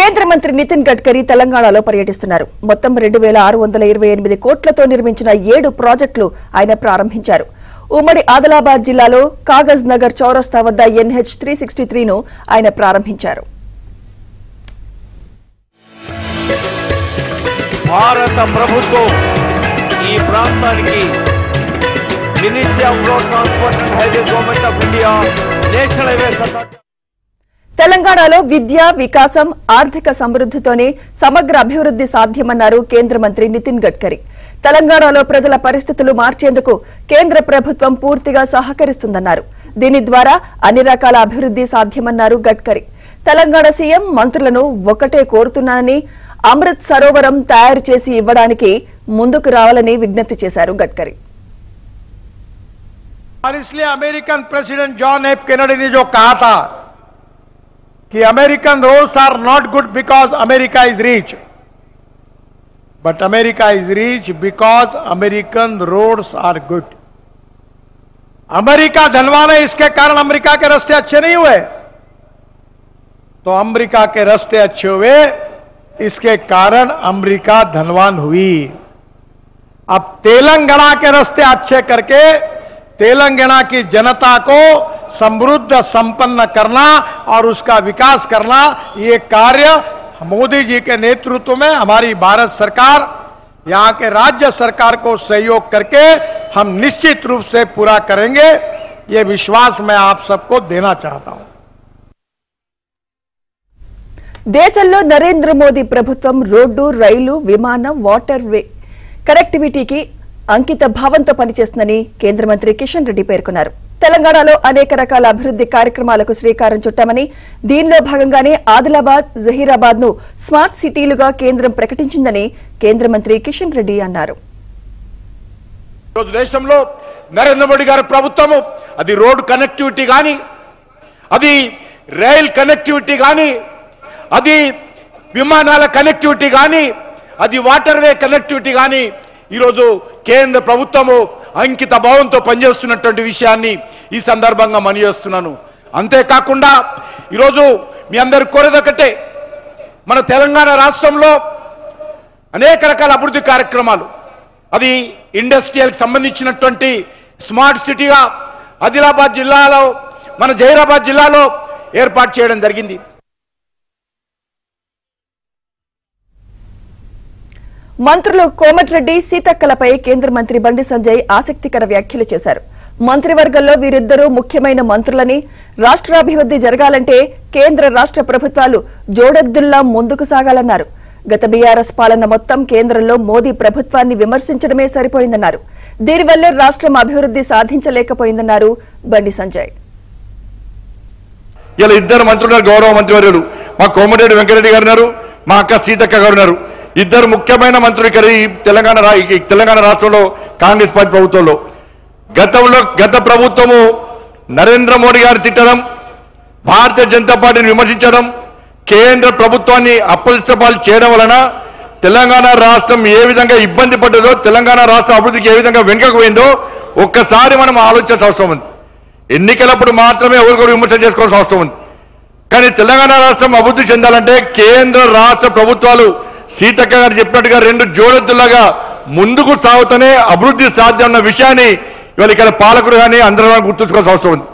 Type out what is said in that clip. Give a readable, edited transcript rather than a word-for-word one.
కేంద్ర మంత్రి నితిన్ గడ్కరీ తెలంగాణలో పర్యటిస్తున్నారు. మొత్తం 2628 కోట్లతో నిర్మించిన 7 ప్రాజెక్టులు ఆయన ప్రారంభించారు. ఉమ్మడి ఆదిలాబాద్ జిల్లాలో కాగజ్ నగర్ చౌరస్తా వద్ద NH 363 ను ఆయన ప్రారంభించారు. భారత ప్రభుత్వం ఈ ప్రాంతానికి ministry of road transport and highway government of India national highways authority తెలంగాణలో విద్య, వికాసం, ఆర్థిక సమృద్ధితోనే సమగ్ర అభివృద్ధి సాధ్యమన్నారు కేంద్ర మంత్రి నితిన్ గడ్కరీ. తెలంగాణలో ప్రజల పరిస్థితులు మార్చేందుకు కేంద్ర ప్రభుత్వం పూర్తిగా సహకరిస్తుందన్నారు. దీని ద్వారా అన్ని రకాల అభివృద్ధి సాధ్యమన్నారు గడ్కరీ. తెలంగాణ సీఎం మంత్రులను ఒకటే కోరుతున్నానని, అమృత్ సరోవరం తయారు చేసి ఇవ్వడానికి ముందుకు రావాలని విజ్ఞప్తి చేశారు గడ్కరీ. इसलिए American president John F Kennedy ने जो कहा था कि American roads are not good because America is rich, but America is rich because American roads are good. America धनवान है, इसके कारण अमेरिका के रास्ते अच्छे नहीं हुए. तो अमेरिका के रास्ते अच्छे हुए, इसके कारण अमेरिका धनवान हुई. अब तेलंगाना के रास्ते अच्छे करके तेलंगाना की जनता को समृद्ध संपन्न करना और उसका विकास करना, ये कार्य मोदी जी के नेतृत्व में हमारी भारत सरकार, यहाँ के राज्य सरकार को सहयोग करके हम निश्चित रूप से पूरा करेंगे. ये विश्वास मैं आप सबको देना चाहता हूं. దేశంలో నరేంద్ర మోదీ ప్రభుత్వం రోడ్డు, రైలు, విమానం, వాటర్ వే కనెక్టివిటీకి అంకిత భావంతో పనిచేస్తుందని కేంద్ర మంత్రి కిషన్ రెడ్డి పేర్కొన్నారు. తెలంగాణలో అనేక రకాల అభివృద్ధి కార్యక్రమాలకు శ్రీకారం చుట్టామని, దీనిలో భాగంగానే ఆదిలాబాద్, జహీరాబాద్ ను స్మార్ట్ సిటీలుగా కేంద్రం ప్రకటించిందని కేంద్ర మంత్రి కిషన్ రెడ్డి అన్నారు. దేశంలో నరేంద్ర మోడీ గారి ప్రభుత్వము అది రోడ్ కనెక్టివిటీ గాని, అది రైల్ కనెక్టివిటీ గాని, అది విమానాల కనెక్టివిటీ గాని, అది వాటర్ వే కనెక్టివిటీ గాని ఈరోజు కేంద్ర ప్రభుత్వము అంకిత భావంతో పనిచేస్తున్నటువంటి విషయాన్ని ఈ సందర్భంగా మనవిస్తున్నాను. అంతేకాకుండా ఈరోజు మీ అందరు కోరేదొకటే, మన తెలంగాణ రాష్ట్రంలో అనేక రకాల అభివృద్ధి కార్యక్రమాలు, అది ఇండస్ట్రియల్కి సంబంధించినటువంటి స్మార్ట్ సిటీగా ఆదిలాబాద్ జిల్లాలో, మన జహీరాబాద్ జిల్లాలో ఏర్పాటు చేయడం జరిగింది. మంత్రులు కోమటిరెడ్డి, సీతక్కలపై కేంద్ర మంత్రి బండి సంజయ్ ఆసక్తికర వ్యాఖ్యలు చేశారు. మంత్రివర్గంలో వీరిద్దరూ ముఖ్యమైన మంత్రులని, రాష్ట్రాభివృద్ధి జరగాలంటే కేంద్ర రాష్ట్ర ప్రభుత్వాలు జోడెద్దుల్లా ముందుకు సాగాలన్నారు. గత బీఆర్ఎస్ పాలన మొత్తం కేంద్రంలో మోదీ ప్రభుత్వాన్ని విమర్శించడమే సరిపోయిందన్నారు. దీనివల్లే రాష్ట్రం అభివృద్ధి సాధించలేకపోయిందన్నారు బండి సంజయ్. ఇలా ఇద్దరు మంత్రులు, గౌరవ మంత్రివర్యులు మా కోమటిరెడ్డి వెంకటరెడ్డి గారు ఉన్నారు, మా అక్క సీతక్క గారు ఉన్నారు. ఇద్దరు ముఖ్యమైన మంత్రులు ఇక్కడ తెలంగాణ రాష్ట్రంలో కాంగ్రెస్ పార్టీ ప్రభుత్వంలో. గత ప్రభుత్వము నరేంద్ర మోడీ గారు తిట్టడం, భారతీయ జనతా పార్టీని విమర్శించడం, కేంద్ర ప్రభుత్వాన్ని అప్రతిష్టపాలు చేయడం వలన తెలంగాణ రాష్ట్రం ఏ విధంగా ఇబ్బంది పడ్డదో, తెలంగాణ రాష్ట్ర అభివృద్ధికి ఏ విధంగా వెనుకకు పోయిందో ఒక్కసారి మనం ఆలోచించాల్సిన అవసరం ఉంది. ఎన్నికలప్పుడు మాత్రమే ఎవరికొకరు విమర్శ చేసుకోవాల్సిన అవసరం ఉంది. కానీ తెలంగాణ రాష్ట్రం అభివృద్ధి చెందాలంటే కేంద్ర రాష్ట్ర ప్రభుత్వాలు సీతక్క గారు చెప్పినట్టుగా రెండు జోడెద్దులాగా ముందుకు సాగుతూనే అభివృద్ధి సాధ్యం అన్న విషయాన్ని ఇవాళ ఇక్కడ పాలకుడు కానీ అందరూ గుర్తుంచుకోవాల్సిన అవసరం ఉంది.